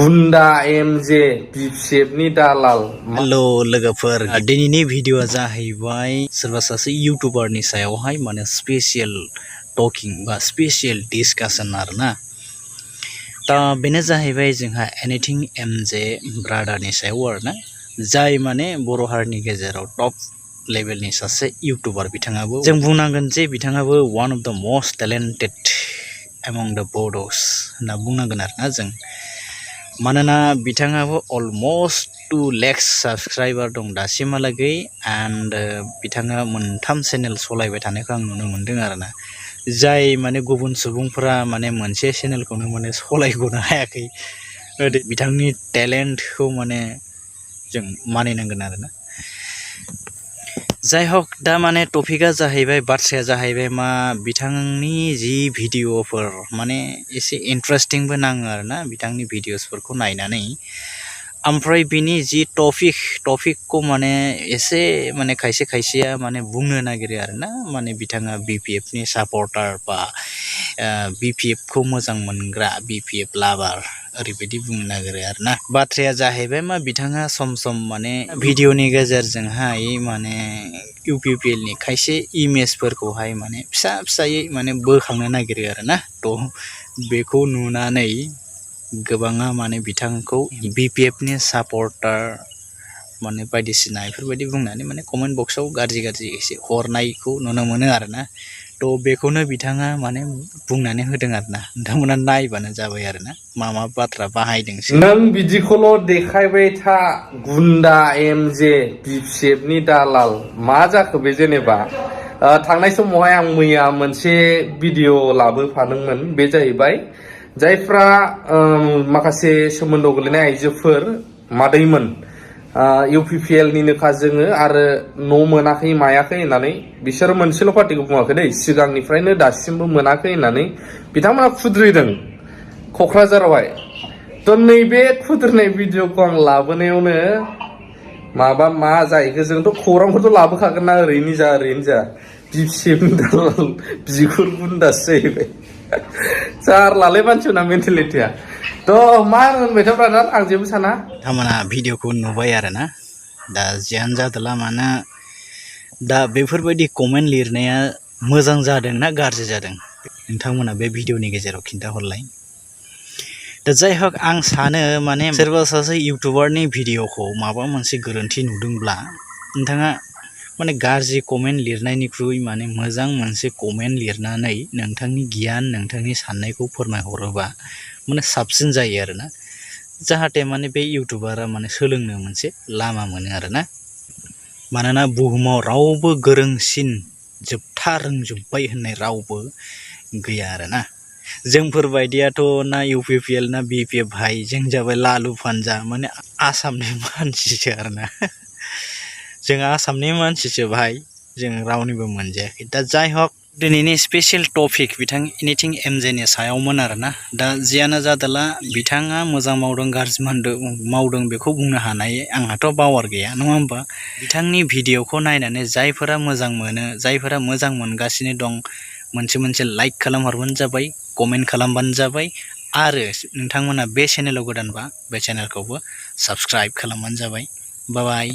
गुन्दा MJ बिसेबनि दालाल। Hello लोगोफोर, दिनैनि भिडिअआ जाहैबाय सोरबा सासे इउटुबारनि सायावहाय माने स्पेशियल टकिं बा स्पेशियल डिसकाशन आरोना। दा बेनो जाहैबाय जोंहा एनिथिं एमजे ब्रादारनि सायाव आरोना, जाय माने बर' हारिनि गेजेराव टप लेभेलनि सासे इउटुबार। बिथाङाबो जों बुंनांगोन जे बिथाङाबो वान अफ द मोस्ट टेलेन्टेड एमंग द बड'स होनना बुंनांगोन आरोना जों। मानोना बिथाङाबो अलमस्ट 2 लाख साबस्क्राइबार दं दासिमहालागै, एन्ड बिथाङा 3 चेनेल सलायबाय थानायखौ आं नुनो मोन्दों आरोना। जाय माने गुबुन सुबुंफोरा माने मोनसे चेनेलखौनो माने सलायगनो हायाखै। बिथांनि टेलेन्टखौ माने जों मानिनांगोन आरोना। जाय हक, दा माने टपिकआ जाहैबाय, बाथ्राया जाहैबाय मा, बिथांनि जि भिडिअफोर माने एसे इन्टारेस्टिंबो नाङो आरोना बिथांनि भिडिअसफोरखौ नायनानै। ओमफ्राय बिनि जि टपिकखौ माने एसे माने खायसेया माने बुंनो नागिरो आरोना। माने बिथाङा BPFनि सापर्टार बा BPFखौ मोजां मोनग्रा, BPF लाभार, ओरैबायदि बुंनो नागिरो आरोना। बाथ्राया जाहैबाय मा, बिथाङा सम माने भिडिअनि गेजेरजोंहाय माने UPPLनि खायसे इमेजफोरखौहाय माने फिसायै माने बोखांनो नागिरो आरोना। थ' बेखौ नुनानै गोबाङा माने बिथांखौ BPFनि सापर्टार माने बायदिसिना बेफोरबायदि बुंनानै माने कमेन्ट बक्सआव गाज्रि एसे हरनायखौ नुनो मोनो आरोना। थ' बेखौनो बिथाङा माने बुंनानै होदों आरोना। नोंथांमोना नायबानो जाबाय आरोना मा बाथ्रा बाहायदों। नों बिदिखौल' देखायबाय था, गुन्दा एमजे बिसेबनि दालाल। मा जाखो बे जेनेबा? थांनाय समावहाय आं मैया मोनसे भिडिअ लाबोफादोंमोन। बे जाहैबाय जायफ्रा माखासे सोमोन्दोआव गोलैनाय आइजोफोर मादैमोन, UPPLनिनोखा जोङो, आरो न' मोनाखै मायाखै होननानै बिसोर मोनसेल' पार्टिखौ बुङाखै दै, सिगांनिफ्रायनो दासिमबो मोनाखै होननानै बिथांमोना खुद्रिदों क'क्राझारावहाय। थ' नैबे खुद्रिनाय भिडिअखौ आं लाबोनायावनो मा जाहैखो, जोंथ' खौरांखौथ' लाबोखागोन ना, ओरैनो जा बिसेबनि दालाल बिगुर गुन्दासो जाहैबाय। जारलालै मानसिफोरना मेन्टेलिटिया। थ' मा होनबायथा ब्रादार, आं जेबो साना। बिथांमोना भिडिअखौ नुबाय आरोना। दा जियानो जादोला मानो, दा बेफोरबायदि कमेन्ट लिरनाया मोजां जादों ना गाज्रि जादों, नोंथांमोना बे भिडिअनि गेजेराव खिन्थाहरलाय। दा जाय हक, आं सानो माने सोरबा सासे इउटुबारनि भिडिअखौ माबा मोनसे गोरोन्थि नुदोंब्ला नोंथाङा माने गाज्रि कमेन्ट लिरनायनिख्रुइ माने मोजां मोनसे कमेन्ट लिरनानै नोंथांनि गियान, नोंथांनि साननायखौ फोरमायहरोबा माने साबसिन जायो आरोना। जाहाथे माने बे इउटुबारा माने सोलोंनो मोनसे लामा मोनो आरोना। मानोना बुहुमाव रावबो गोरोंसिन, जोबथा रोंजोब्बाय होननाय रावबो गैया आरोना। जोंफोरबायदियाथ' ना UPPL ना BPF भाई, जों जाबाय लालु फानजा, माने आसामनि मानसिसो आरोना। जों आसामनि मानसिसो भाई, जों रावनिबो मोनजायाखै। दा जाय हक, दिनैनि स्पेसियल टपिक बिथां एनिथिं एमजेनि सायावमोन आरोना। दा जियानो जादोला, बिथाङा मोजां मावदों गाज्रि मावदों बेखौ बुंनो हानाय आंहाथ' पावार गैया, नङा होमबा? बिथांनि भिडिअखौ नायनानै जायफोरा मोजां मोनो, जायफोरा मोजां मोनगासिनो दं, मोनसे लाइक खालामहरबानो जाबाय, कमेन्ट खालामबानो जाबाय, आरो नोंथांमोना बे चेनेलाव गोदानबा बे चेनेलखौबो साबस्क्राइब खालामबानो जाबाय। बाय बाय।